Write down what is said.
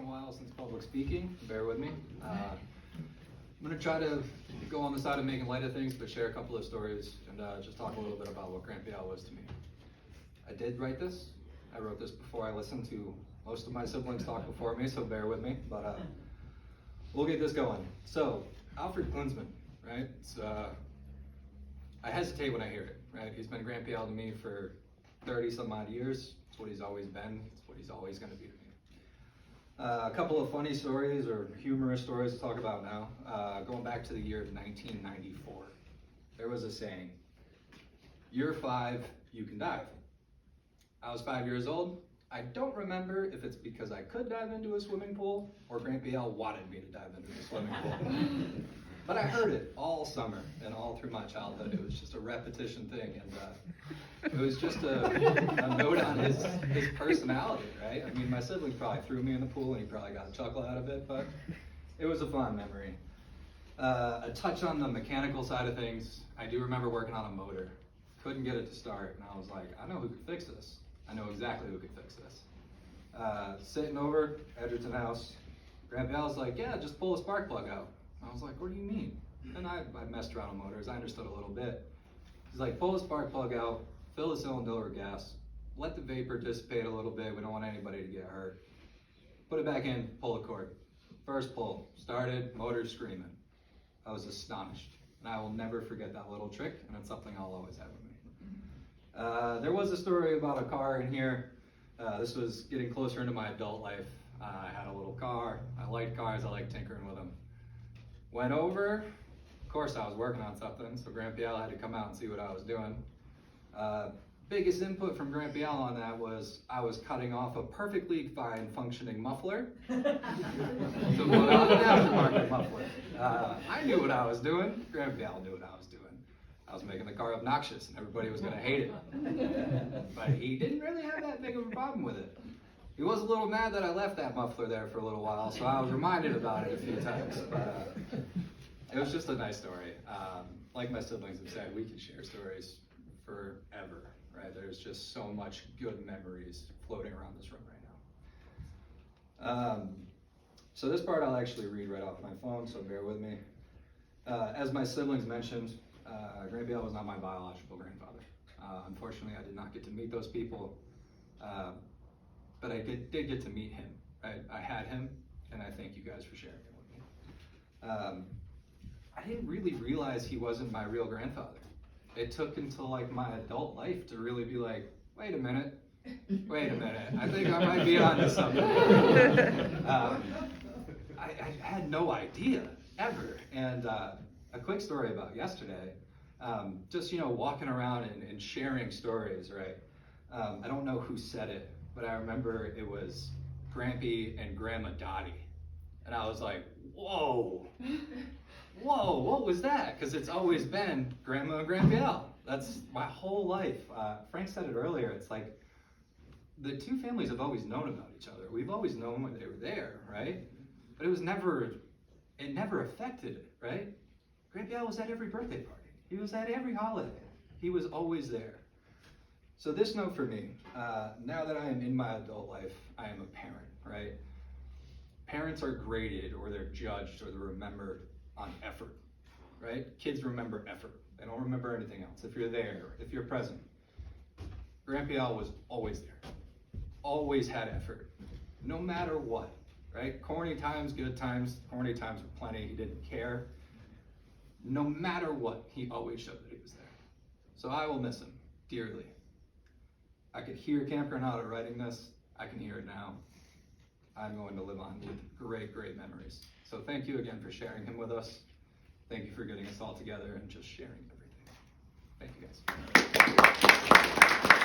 while since public speaking, bear with me. I'm going to try to go on the side of making light of things, but share a couple of stories and just talk a little bit about what Grandpa Al was to me. I did write this. I wrote this before I listened to most of my siblings talk before me, so bear with me, but we'll get this going. So, Alfred Klinzmann, right? I hesitate when I hear it, right? He's been Grandpa Al to me for 30 some odd years. It's what he's always been. It's what he's always going to be to me. A couple of funny stories or humorous stories to talk about now. Going back to the year 1994, there was a saying, "You're 5, you can dive." I was 5 years old. I don't remember if it's because I could dive into a swimming pool or Grandpa Al wanted me to dive into the swimming pool. But I heard it all summer and all through my childhood. It was just a repetition thing, and it was just a note on his personality, right? I mean, my siblings probably threw me in the pool and he probably got a chuckle out of it, but it was a fun memory. A touch on the mechanical side of things, I do remember working on a motor. Couldn't get it to start, and I was like, I know who could fix this. I know exactly who could fix this. Sitting over Edgerton House, Grandpa Al's like, yeah, just pull the spark plug out. I was like, what do you mean? And I messed around with motors. I understood a little bit. He's like, pull the spark plug out, fill the cylinder with gas, let the vapor dissipate a little bit. We don't want anybody to get hurt. Put it back in, pull the cord. First pull, started, motor screaming. I was astonished. And I will never forget that little trick, and it's something I'll always have with me. There was a story about a car in here. This was getting closer into my adult life. I had a little car. I liked cars. I liked tinkering with them. Went over. Of course, I was working on something, so Grandpa Al had to come out and see what I was doing. Biggest input from Grandpa Al on that was I was cutting off a perfectly fine functioning muffler to put on an aftermarket muffler. I knew what I was doing. Grandpa Al knew what I was doing. I was making the car obnoxious and everybody was going to hate it. But he didn't really have that big of a problem with it. He was a little mad that I left that muffler there for a little while, so I was reminded about it a few times. But it was just a nice story. Like my siblings have said, we could share stories forever, right? There's just so much good memories floating around this room right now. So this part I'll actually read right off my phone, so bear with me. As my siblings mentioned, Grandpa Al was not my biological grandfather. Unfortunately, I did not get to meet those people. But I did get to meet him, right? I had him, and I thank you guys for sharing him with me. I didn't really realize he wasn't my real grandfather. It took until like my adult life to really be like, wait a minute, I think I might be onto something. I had no idea, ever. And a quick story about yesterday, just, walking around and sharing stories, right? I don't know who said it, but I remember it was Grampy and Grandma Dottie. And I was like, whoa, what was that? Because it's always been Grandma and Grandpa Al. That's my whole life. Frank said it earlier, it's like the two families have always known about each other. We've always known when they were there, right? But it never affected it, right? Grandpa Al was at every birthday party. He was at every holiday. He was always there. So this note for me, now that I am in my adult life, I am a parent, right? Parents are graded or they're judged or they're remembered on effort, right? Kids remember effort. They don't remember anything else. If you're there, if you're present. Grandpa Al was always there. Always had effort. No matter what, right? Corny times, good times. Corny times were plenty. He didn't care. No matter what, he always showed that he was there. So I will miss him dearly. I could hear Camp Granada writing this. I can hear it now. I'm going to live on with great, great memories. So thank you again for sharing him with us. Thank you for getting us all together and just sharing everything. Thank you guys.